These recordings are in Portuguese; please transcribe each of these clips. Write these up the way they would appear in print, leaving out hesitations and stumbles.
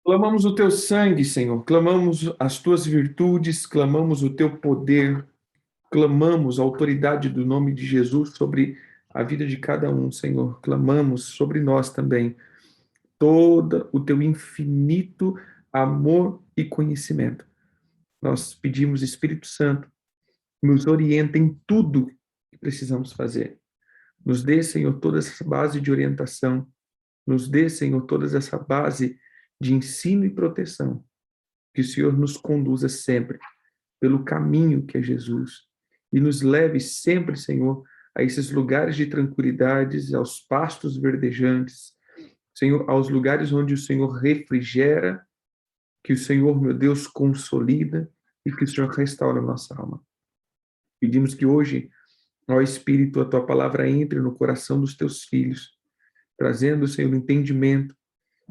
Clamamos o teu sangue, Senhor, clamamos as tuas virtudes, clamamos o teu poder, clamamos a autoridade do nome de Jesus sobre a vida de cada um, Senhor. Clamamos sobre nós também todo o teu infinito amor e conhecimento. Nós pedimos, Espírito Santo, nos orienta em tudo que precisamos fazer. Nos dê, Senhor, toda essa base de orientação. Nos dê, Senhor, toda essa base de ensino e proteção. Que o Senhor nos conduza sempre pelo caminho que é Jesus e nos leve sempre, Senhor, a esses lugares de tranquilidades, aos pastos verdejantes, Senhor, aos lugares onde o Senhor refrigera, que o Senhor, meu Deus, consolida e que o Senhor restaura a nossa alma. Pedimos que hoje, ó Espírito, a tua palavra entre no coração dos teus filhos, trazendo, Senhor, entendimento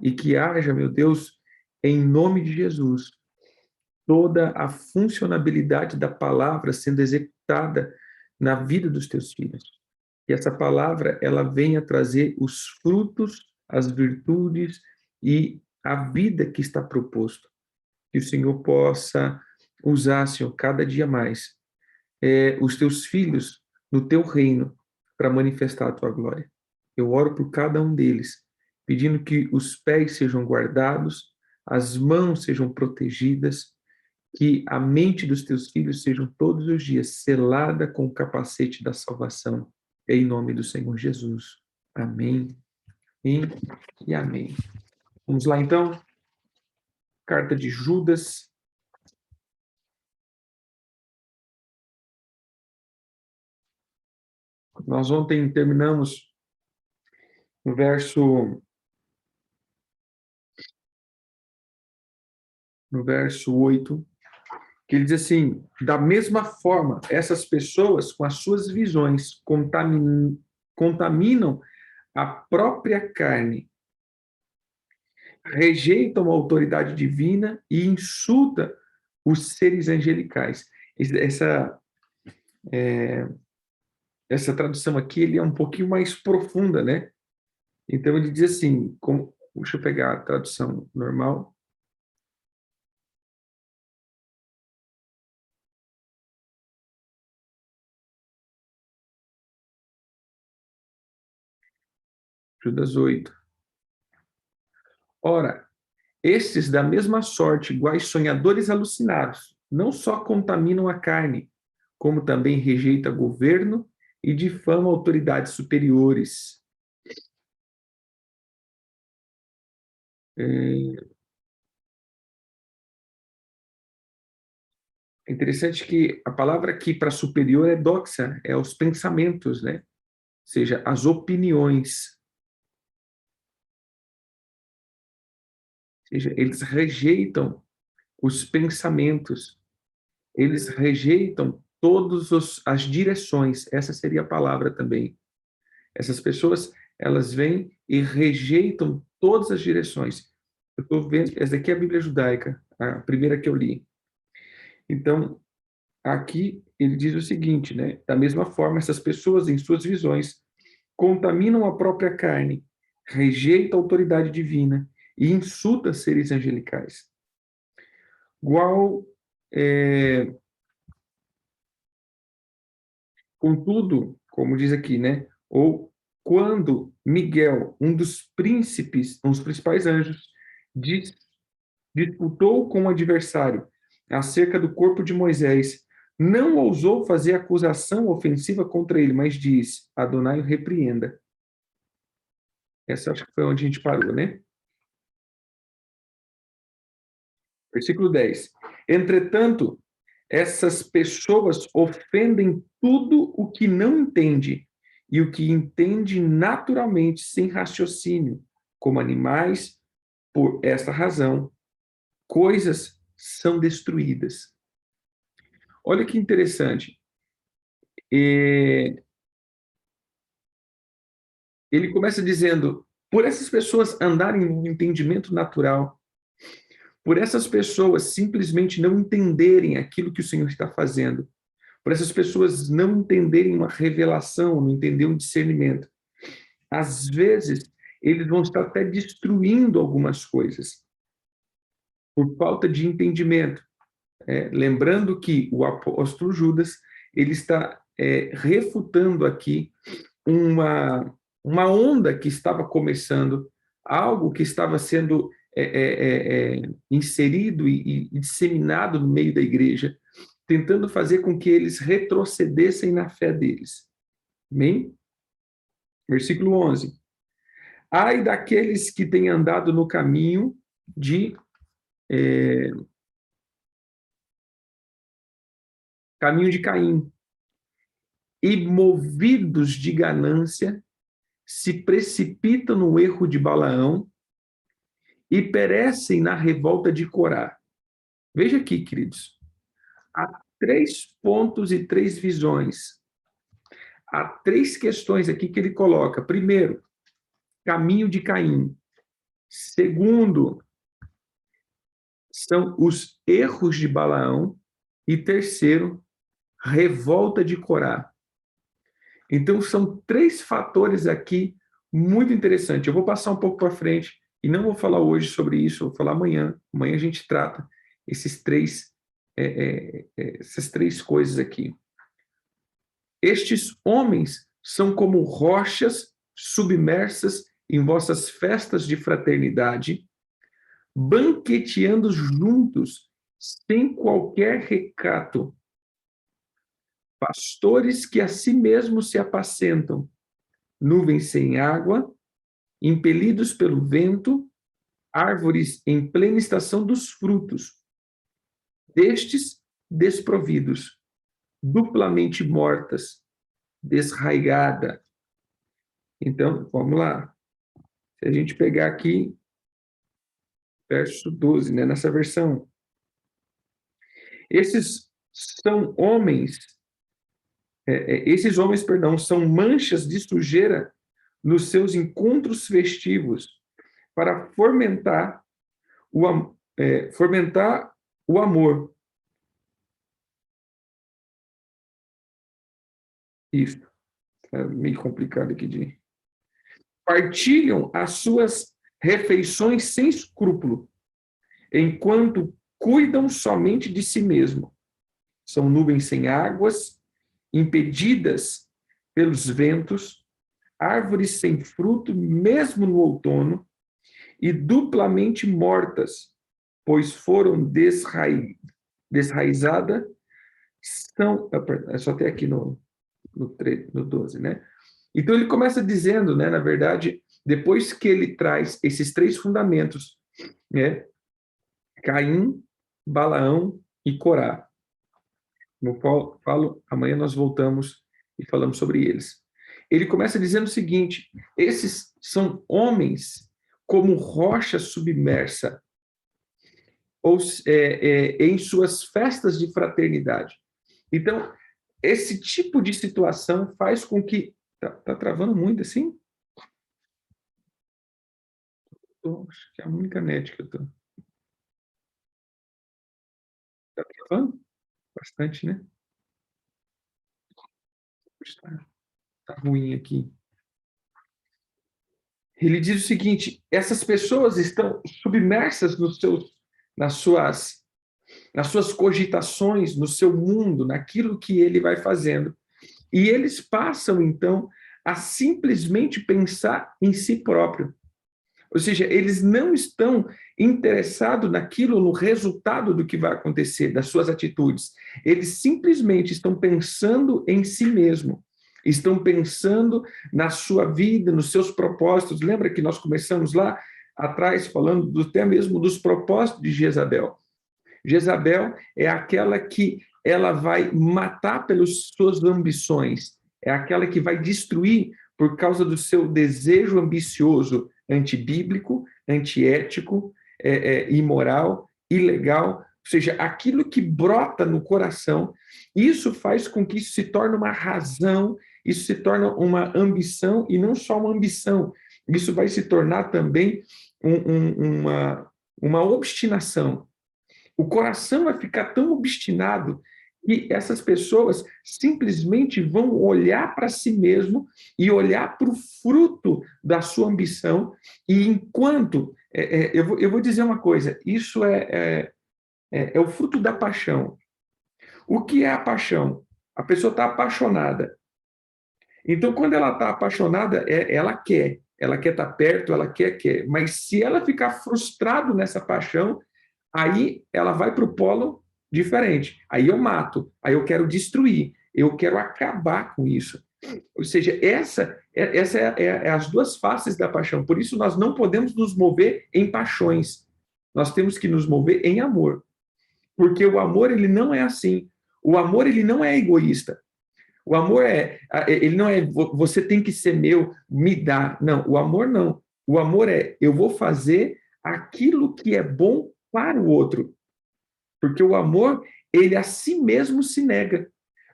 e que haja, meu Deus, em nome de Jesus, toda a funcionalidade da palavra sendo executada na vida dos teus filhos. Que essa palavra ela venha trazer os frutos, as virtudes e a vida que está proposto. Que o Senhor possa usar, Senhor, cada dia mais os teus filhos no teu reino para manifestar a tua glória. Eu oro por cada um deles, pedindo que os pés sejam guardados, as mãos sejam protegidas, que a mente dos teus filhos sejam todos os dias selada com o capacete da salvação, em nome do Senhor Jesus. Amém. E amém. Vamos lá então. Carta de Judas. Nós ontem terminamos no verso 8, que ele diz assim: da mesma forma, essas pessoas, com as suas visões, contaminam a própria carne, rejeitam a autoridade divina e insultam os seres angelicais. Essa tradução aqui ele é um pouquinho mais profunda, né? Então ele diz assim, deixa eu pegar a tradução normal. Judas 8. Ora, estes da mesma sorte, iguais sonhadores alucinados, não só contaminam a carne, como também rejeita governo e difama autoridades superiores. É interessante que a palavra aqui para superior é doxa, é os pensamentos, né? Ou seja, as opiniões. Ou seja, eles rejeitam os pensamentos, eles rejeitam todas as direções, essa seria a palavra também. Essas pessoas, elas vêm e rejeitam todas as direções. Eu estou vendo, essa daqui é a Bíblia judaica, a primeira que eu li. Então, aqui ele diz o seguinte, né? Da mesma forma, essas pessoas, em suas visões, contaminam a própria carne, rejeitam a autoridade divina e insultam seres angelicais. Igual, contudo, como diz aqui, né? Ou quando Miguel, um dos príncipes, um dos principais anjos, disputou com o adversário acerca do corpo de Moisés, não ousou fazer acusação ofensiva contra ele, mas diz: Adonai o repreenda. Essa acho que foi onde a gente parou, né? Versículo 10. Entretanto, essas pessoas ofendem tudo o que não entende e o que entende naturalmente, sem raciocínio, como animais. Por esta razão, coisas são destruídas. Olha que interessante. Ele começa dizendo: por essas pessoas andarem no entendimento natural, por essas pessoas simplesmente não entenderem aquilo que o Senhor está fazendo, por essas pessoas não entenderem uma revelação, não entenderem um discernimento, às vezes eles vão estar até destruindo algumas coisas. por falta de entendimento. Lembrando que o apóstolo Judas ele está refutando aqui uma onda que estava começando, algo que estava sendo inserido e disseminado no meio da igreja, tentando fazer com que eles retrocedessem na fé deles. Amém? Versículo 11. Ai daqueles que têm andado no caminho de Caim, e movidos de ganância, se precipitam no erro de Balaão e perecem na revolta de Corá. Veja aqui, queridos, há 3 pontos e 3 visões. Há 3 questões aqui que ele coloca. Primeiro, caminho de Caim. Segundo, são os erros de Balaão. E terceiro, revolta de Corá. Então, são 3 fatores aqui muito interessantes. Eu vou passar um pouco para frente e não vou falar hoje sobre isso, vou falar amanhã. Amanhã a gente trata essas 3 coisas aqui. Estes homens são como rochas submersas em vossas festas de fraternidade, banqueteando juntos, sem qualquer recato. Pastores que a si mesmos se apacentam, nuvens sem água, impelidos pelo vento, árvores em plena estação dos frutos, destes desprovidos, duplamente mortas, desraigada. Então, vamos lá. Se a gente pegar aqui, verso 12, né, nessa versão. Esses homens, são manchas de sujeira nos seus encontros festivos para fomentar o amor. Isso, é meio complicado aqui de... Partilham as suas refeições sem escrúpulo, enquanto cuidam somente de si mesmo. São nuvens sem águas, impedidas pelos ventos, árvores sem fruto, mesmo no outono, e duplamente mortas, pois foram desraizadas, só até aqui no 12, né? Então ele começa dizendo, né, na verdade, depois que ele traz esses 3 fundamentos, né, Caim, Balaão e Corá. No qual falo, amanhã nós voltamos e falamos sobre eles. Ele começa dizendo o seguinte: esses são homens como rocha submersa, ou em suas festas de fraternidade. Então, esse tipo de situação faz com que... Tá travando muito assim? Acho que é a única net que eu tô. Tá travando? Bastante, né? Tá ruim aqui. Ele diz o seguinte: essas pessoas estão submersas nas suas cogitações, no seu mundo, naquilo que ele vai fazendo. E eles passam, então, a simplesmente pensar em si próprio. Ou seja, eles não estão interessados naquilo, no resultado do que vai acontecer, das suas atitudes. Eles simplesmente estão pensando em si mesmo. Estão pensando na sua vida, nos seus propósitos. Lembra que nós começamos lá atrás falando até mesmo dos propósitos de Jezabel. Jezabel é aquela que ela vai matar pelas suas ambições, é aquela que vai destruir por causa do seu desejo ambicioso, antibíblico, antiético, imoral, ilegal, ou seja, aquilo que brota no coração. Isso faz com que isso se torne uma razão, isso se torne uma ambição, e não só uma ambição, isso vai se tornar também uma obstinação. O coração vai ficar tão obstinado que essas pessoas simplesmente vão olhar para si mesmo e olhar para o fruto da sua ambição, e enquanto Eu vou dizer uma coisa, isso é o fruto da paixão. O que é a paixão? A pessoa está apaixonada. Então, quando ela está apaixonada, ela quer estar perto, ela quer. Mas se ela ficar frustrada nessa paixão, aí ela vai para o polo diferente. Aí eu mato, aí eu quero destruir, eu quero acabar com isso. Ou seja, essa é as duas faces da paixão. Por isso, nós não podemos nos mover em paixões. Nós temos que nos mover em amor. Porque o amor, ele não é assim. O amor, ele não é egoísta. O amor ele não é você tem que ser meu, me dá. Não, o amor não. O amor é eu vou fazer aquilo que é bom para o outro. Porque o amor, ele a si mesmo se nega,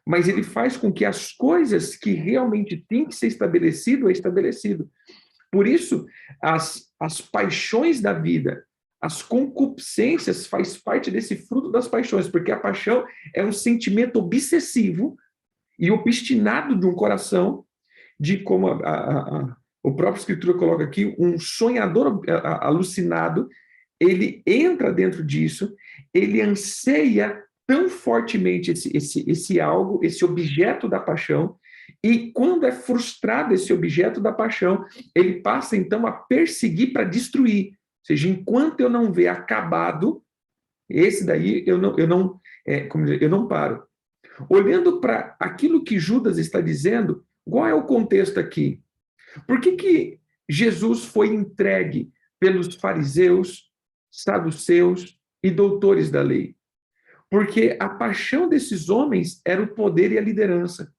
mas ele faz com que as coisas que realmente têm que ser estabelecido, é estabelecido. Por isso, as paixões da vida, as concupiscências faz parte desse fruto das paixões, porque a paixão é um sentimento obsessivo e obstinado de um coração, de como o próprio Escritura coloca aqui, um sonhador alucinado, ele entra dentro disso, ele anseia tão fortemente esse algo, esse objeto da paixão, e quando é frustrado esse objeto da paixão, ele passa então a perseguir para destruir. Ou seja, enquanto eu não ver acabado, esse daí eu não paro. Olhando para aquilo que Judas está dizendo, qual é o contexto aqui? Por que Jesus foi entregue pelos fariseus, saduceus e doutores da lei? Porque a paixão desses homens era o poder e a liderança.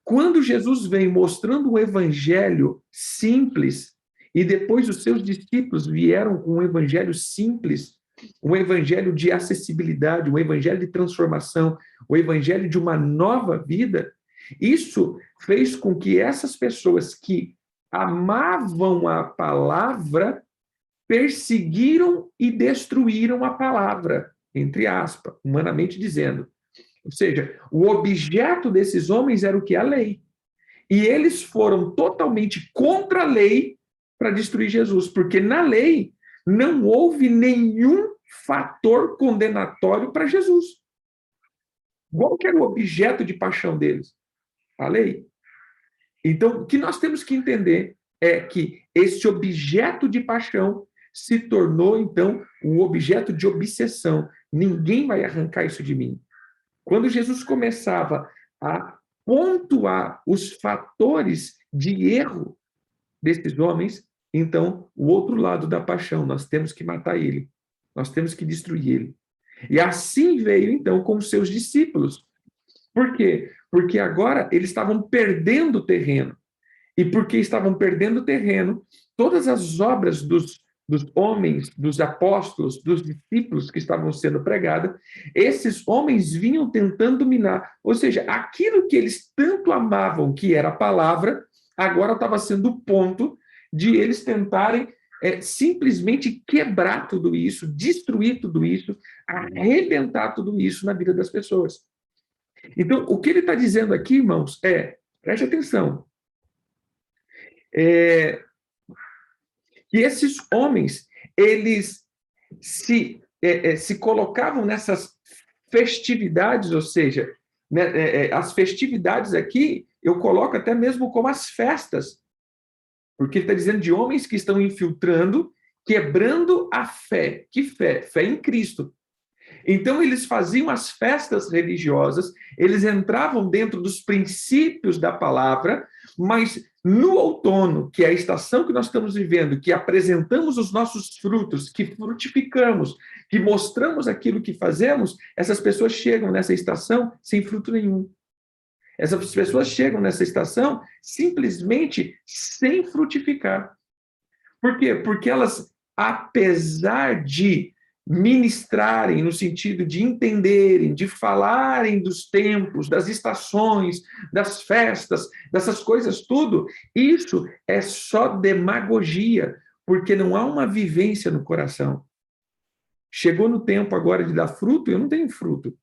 Quando Jesus vem mostrando um evangelho simples, e depois os seus discípulos vieram com um evangelho simples, um evangelho de acessibilidade, um evangelho de transformação, o evangelho de uma nova vida, isso fez com que essas pessoas que amavam a palavra perseguiram e destruíram a palavra, entre aspas, humanamente dizendo. Ou seja, o objeto desses homens era o que? A lei. E eles foram totalmente contra a lei para destruir Jesus, porque na lei não houve nenhum fator condenatório para Jesus. Qual que era o objeto de paixão deles? A lei. Então, o que nós temos que entender é que esse objeto de paixão se tornou, então, um objeto de obsessão. Ninguém vai arrancar isso de mim. Quando Jesus começava a pontuar os fatores de erro desses homens, então, o outro lado da paixão, nós temos que matar ele, nós temos que destruir ele. E assim veio, então, com os seus discípulos. Por quê? Porque agora eles estavam perdendo terreno. E porque estavam perdendo terreno, todas as obras dos homens, dos apóstolos, dos discípulos que estavam sendo pregadas, esses homens vinham tentando dominar. Ou seja, aquilo que eles tanto amavam, que era a palavra, agora estava sendo o ponto de eles tentarem simplesmente quebrar tudo isso, destruir tudo isso, arrebentar tudo isso na vida das pessoas. Então, o que ele está dizendo aqui, irmãos, preste atenção, que esses homens, eles se colocavam nessas festividades, ou seja, né, as festividades aqui, eu coloco até mesmo como as festas, porque ele está dizendo de homens que estão infiltrando, quebrando a fé. Que fé? Fé em Cristo. Então, eles faziam as festas religiosas, eles entravam dentro dos princípios da palavra, mas no outono, que é a estação que nós estamos vivendo, que apresentamos os nossos frutos, que frutificamos, que mostramos aquilo que fazemos, essas pessoas chegam nessa estação sem fruto nenhum. Essas pessoas chegam nessa estação simplesmente sem frutificar. Por quê? Porque elas, apesar de ministrarem no sentido de entenderem, de falarem dos tempos, das estações, das festas, dessas coisas tudo, isso é só demagogia, porque não há uma vivência no coração. Chegou no tempo agora de dar fruto, eu não tenho fruto.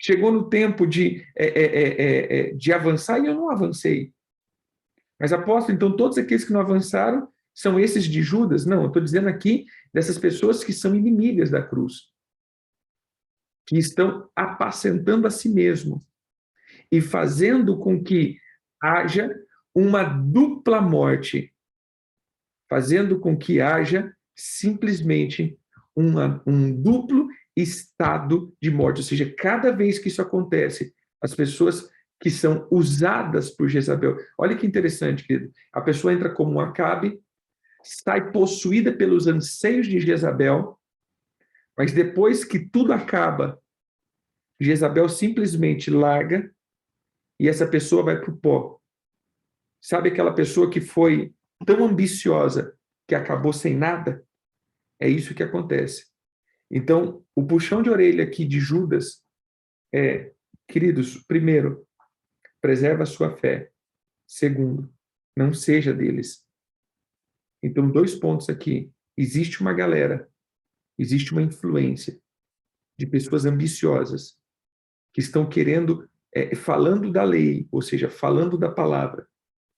Chegou no tempo de avançar e eu não avancei. Mas apóstolo, então todos aqueles que não avançaram São esses de Judas? Não, eu estou dizendo aqui dessas pessoas que são inimigas da cruz, que estão apacentando a si mesmo e fazendo com que haja uma dupla morte, fazendo com que haja simplesmente um duplo estado de morte. Ou seja, cada vez que isso acontece, as pessoas que são usadas por Jezabel. Olha que interessante, querido. A pessoa entra como um Acabe, sai possuída pelos anseios de Jezabel, mas depois que tudo acaba, Jezabel simplesmente larga e essa pessoa vai para o pó. Sabe aquela pessoa que foi tão ambiciosa que acabou sem nada? É isso que acontece. Então, o puxão de orelha aqui de Judas é, queridos, primeiro, preserva a sua fé. Segundo, não seja deles. Então, 2 pontos aqui. Existe uma galera, existe uma influência de pessoas ambiciosas que estão querendo, falando da lei, ou seja, falando da palavra,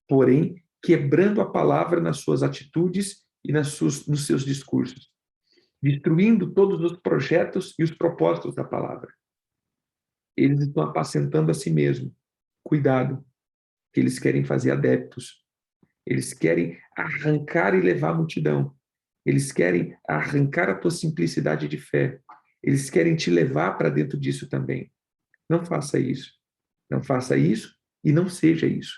porém, quebrando a palavra nas suas atitudes e nos seus discursos, destruindo todos os projetos e os propósitos da palavra. Eles estão apacentando a si mesmo. Cuidado, que eles querem fazer adeptos. Eles querem arrancar e levar a multidão. Eles querem arrancar a tua simplicidade de fé. Eles querem te levar para dentro disso também. Não faça isso. Não faça isso e não seja isso.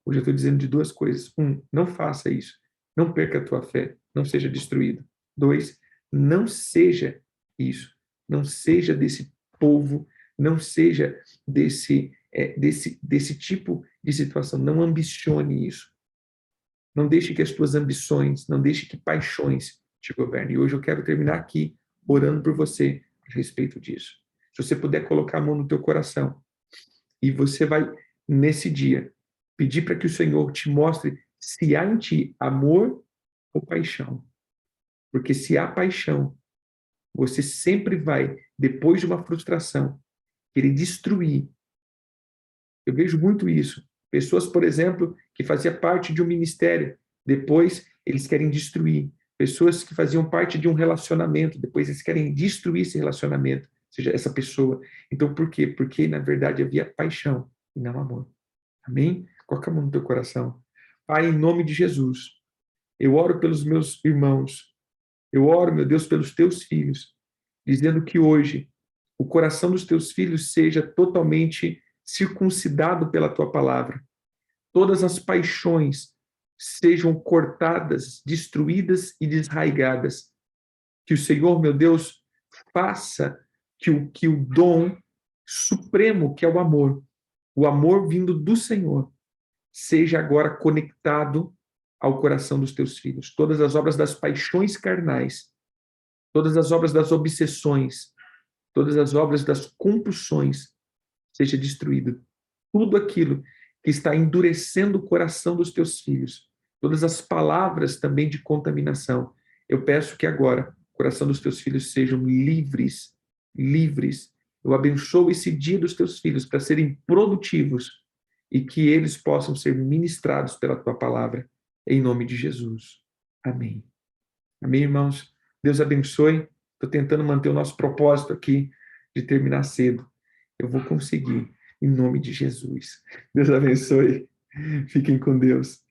Hoje eu estou dizendo de 2 coisas. 1, não faça isso. Não perca a tua fé. Não seja destruído. 2, não seja isso. Não seja desse povo. Não seja desse tipo de situação. Não ambicione isso. Não deixe que as tuas ambições, não deixe que paixões te governem. E hoje eu quero terminar aqui orando por você a respeito disso. Se você puder colocar a mão no teu coração e você vai, nesse dia, pedir para que o Senhor te mostre se há em ti amor ou paixão. Porque se há paixão, você sempre vai, depois de uma frustração, querer destruir. Eu vejo muito isso. Pessoas, por exemplo, que faziam parte de um ministério, depois eles querem destruir. Pessoas que faziam parte de um relacionamento, depois eles querem destruir esse relacionamento, ou seja, essa pessoa. Então, por quê? Porque, na verdade, havia paixão e não amor. Amém? Coloca a mão no teu coração. Pai, em nome de Jesus, eu oro pelos meus irmãos. Eu oro, meu Deus, pelos teus filhos, dizendo que hoje o coração dos teus filhos seja totalmente circuncidado pela tua palavra. Todas as paixões sejam cortadas, destruídas e desraigadas. Que o Senhor, meu Deus, faça que o dom supremo, que é o amor vindo do Senhor, seja agora conectado ao coração dos teus filhos. Todas as obras das paixões carnais, todas as obras das obsessões, todas as obras das compulsões, seja destruído. Tudo aquilo que está endurecendo o coração dos teus filhos, todas as palavras também de contaminação, eu peço que agora o coração dos teus filhos sejam livres, livres. Eu abençoo esse dia dos teus filhos para serem produtivos e que eles possam ser ministrados pela tua palavra, em nome de Jesus. Amém. Amém, irmãos? Deus abençoe. Estou tentando manter o nosso propósito aqui de terminar cedo. Eu vou conseguir, em nome de Jesus. Deus abençoe. Fiquem com Deus.